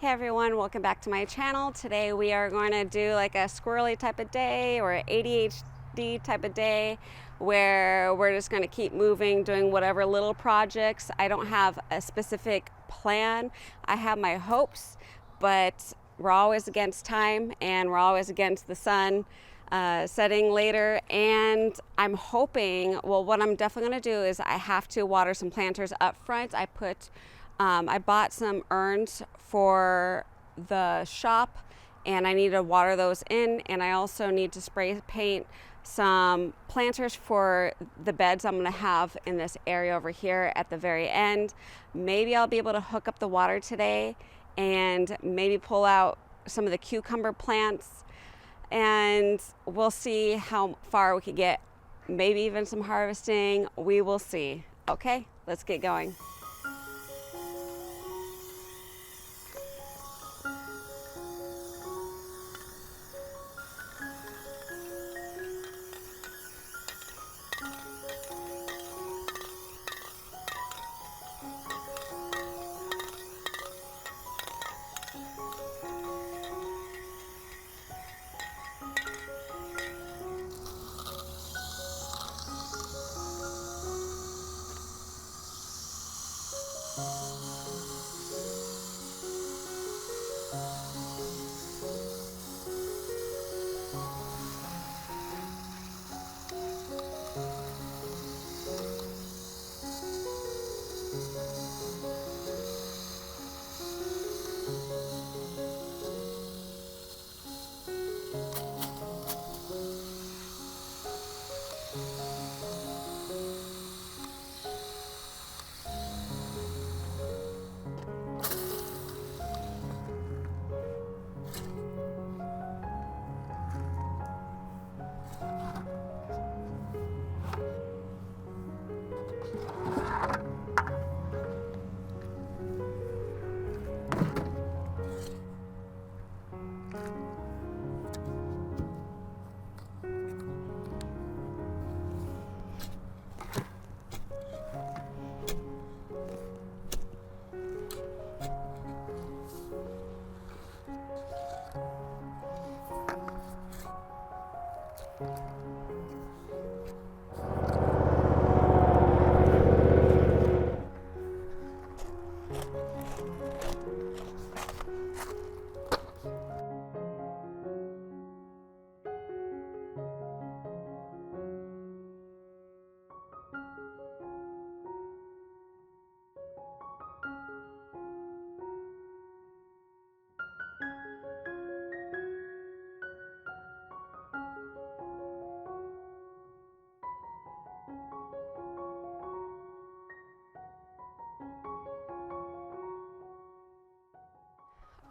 Hey everyone, welcome back to my channel. Today we are going to do like a squirrely type of day or an ADHD type of day where we're just going to keep moving, doing whatever little projects. I don't have a specific plan. I have my hopes, but we're always against time and we're always against the sun setting later. And I'm hoping, well, what I'm definitely going to do is I have to water some planters up front. I bought some urns for the shop and I need to water those in, and I also need to spray paint some planters for the beds I'm going to have in this area over here at the very end. Maybe I'll be able to hook up the water today and maybe pull out some of the cucumber plants, and we'll see how far we could get. Maybe even some harvesting. We will see. Okay, let's get going.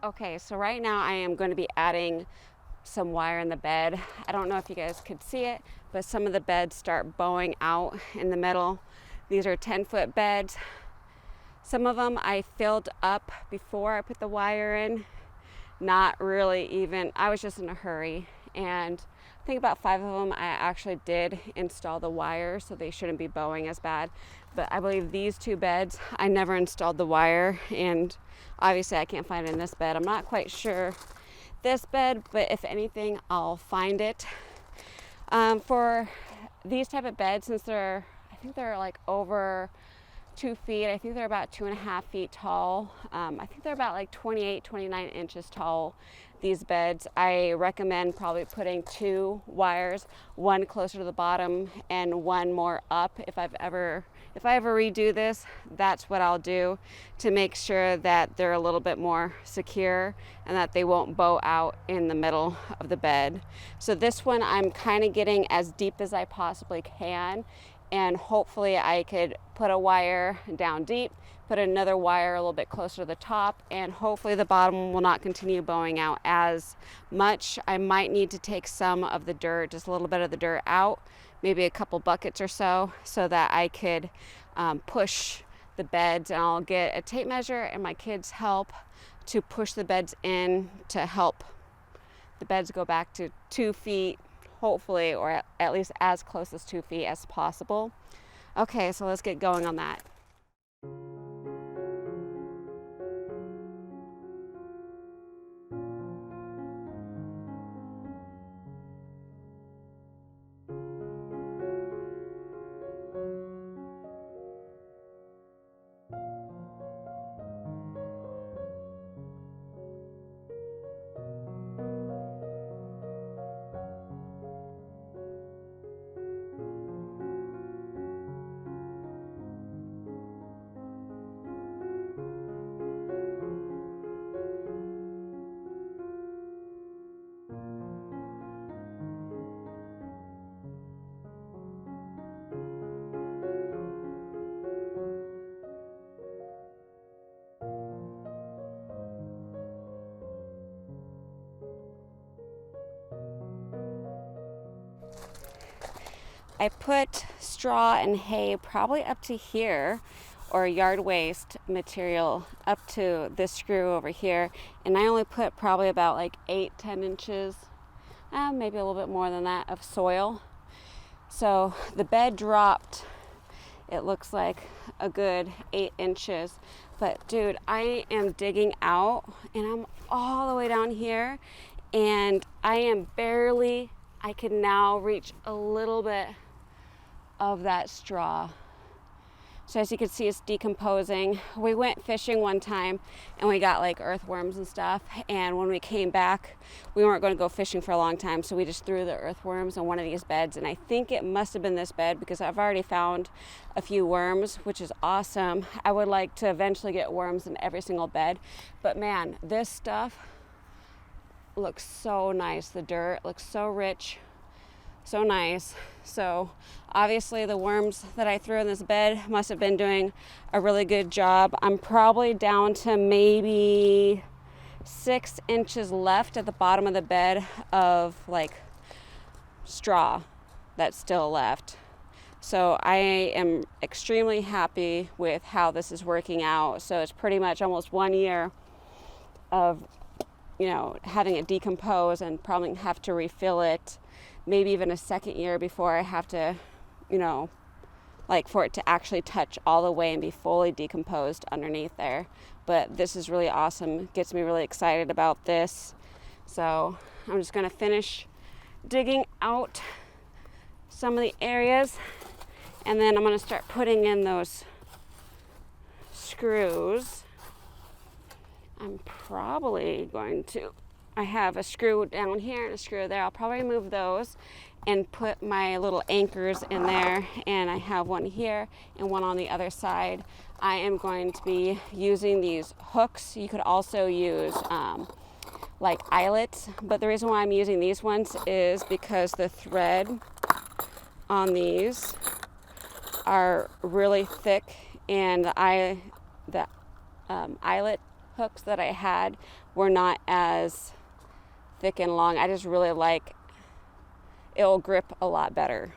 Okay, so right now I am going to be adding some wire in the bed. I don't know if you guys could see it, but some of the beds start bowing out in the middle. These are 10-foot beds. Some of them I filled up before I put the wire in. Not really even, I was just in a hurry. And I think about 5 of them I actually did install the wire, so they shouldn't be bowing as bad. But I believe these 2 beds, I never installed the wire, and obviously I can't find it in this bed. I'm not quite sure this bed, but if anything, I'll find it. For these type of beds, since I think they're like over 2 feet, I think they're about 2.5 feet tall. I think they're about like 28, 29 inches tall, these beds. I recommend probably putting 2 wires, one closer to the bottom and one more up. If I ever redo this, that's what I'll do to make sure that they're a little bit more secure and that they won't bow out in the middle of the bed. So this one I'm kind of getting as deep as I possibly can, and hopefully I could put a wire down deep, put another wire a little bit closer to the top, and hopefully the bottom will not continue bowing out as much. I might need to take some of the dirt, just a little bit of the dirt out, maybe a couple buckets or so that I could push the beds, and I'll get a tape measure and my kids' help to push the beds in to help the beds go back to 2 feet, hopefully, or at least as close as 2 feet as possible. Okay, so let's get going on that. I put straw and hay probably up to here, or yard waste material up to this screw over here, and I only put probably about like 8-10 inches, maybe a little bit more than that, of soil. So the bed dropped, it looks like a good 8 inches. But dude, I am digging out and I'm all the way down here, and I can now reach a little bit of that straw. So as you can see, it's decomposing. We went fishing one time and we got like earthworms and stuff. And when we came back, we weren't going to go fishing for a long time. So we just threw the earthworms on one of these beds. And I think it must have been this bed because I've already found a few worms, which is awesome. I would like to eventually get worms in every single bed. But man, this stuff looks so nice. The dirt looks so rich. So nice. So obviously the worms that I threw in this bed must have been doing a really good job. I'm probably down to maybe 6 inches left at the bottom of the bed of like straw that's still left. So I am extremely happy with how this is working out. So it's pretty much almost 1 year of, having it decompose and probably have to refill it. Maybe even a second year before I have to, for it to actually touch all the way and be fully decomposed underneath there. But this is really awesome. Gets me really excited about this. So I'm just going to finish digging out some of the areas, and then I'm going to start putting in those screws. I have a screw down here and a screw there. I'll probably move those and put my little anchors in there. And I have one here and one on the other side. I am going to be using these hooks. You could also use like eyelets, but the reason why I'm using these ones is because the thread on these are really thick, and the eyelet hooks that I had were not as thick and long. I just really like it'll grip a lot better.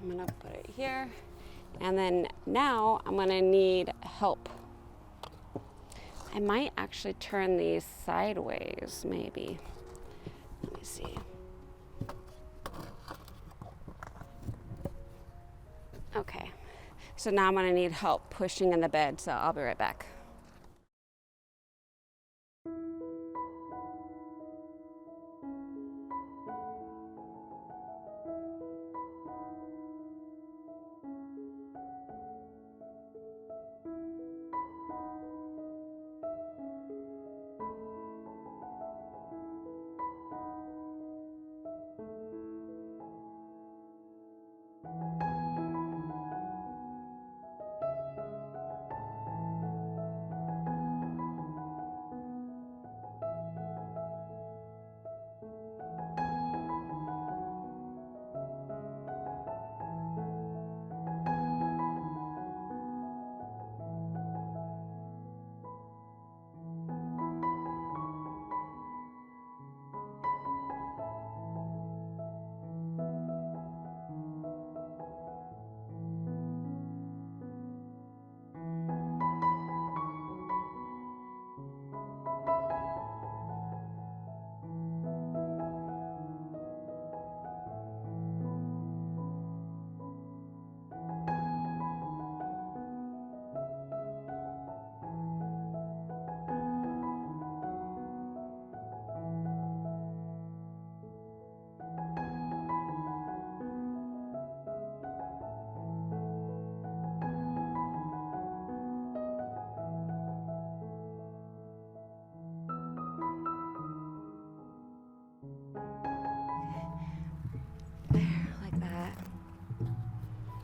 I'm gonna put it here, and then now I'm gonna need help. I might actually turn these sideways, maybe. Let me see. Okay, so now I'm gonna need help pushing in the bed, so I'll be right back.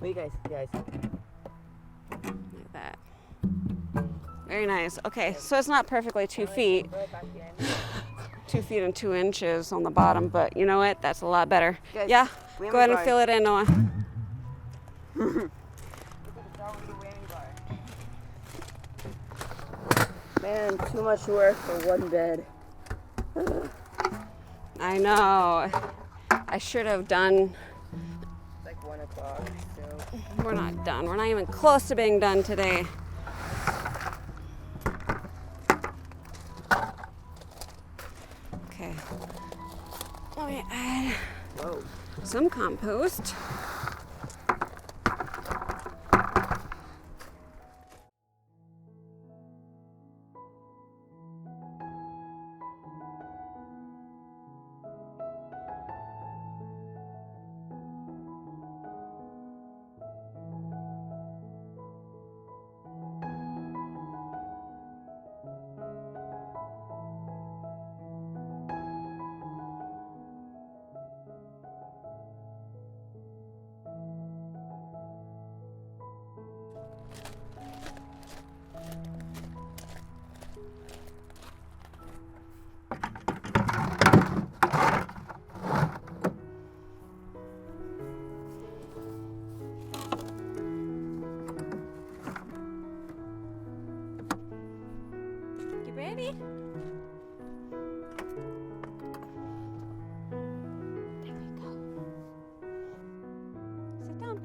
Wait, guys. Like that. Very nice. Okay, so it's not perfectly 2 feet. 2 feet and 2 inches on the bottom, but you know what? That's a lot better. Guys, Yeah, go ahead and fill it in, Noah. Man, too much work for one bed. I know. I should have done. It's like 1 o'clock, so. We're not done. We're not even close to being done today. Okay. Let me add some compost. You ready? There we go. Sit down.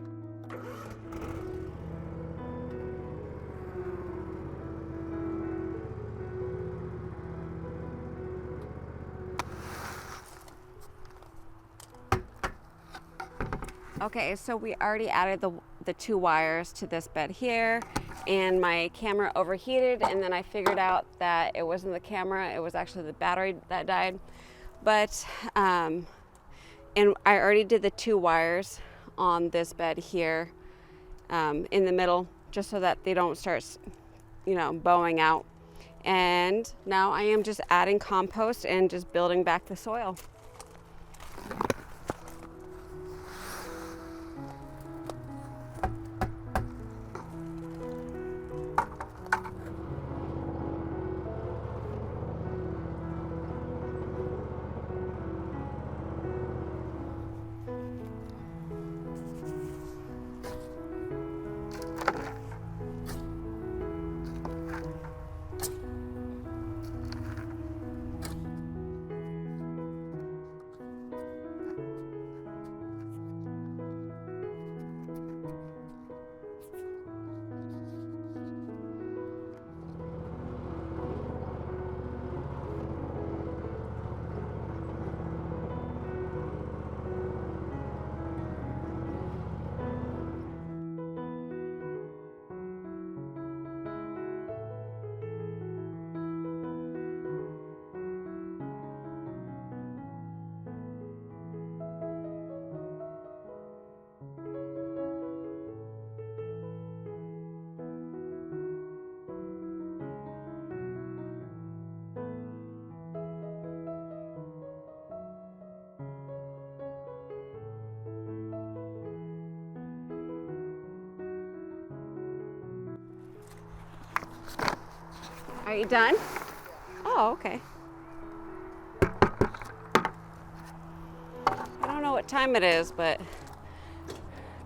Okay, so we already added the 2 wires to this bed here, and my camera overheated, and then I figured out that it wasn't the camera, it was actually the battery that died. But and I already did the 2 wires on this bed here in the middle, just so that they don't start, bowing out. And now I am just adding compost and just building back the soil. Are you done? Oh, okay. I don't know what time it is, but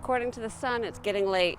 according to the sun, it's getting late.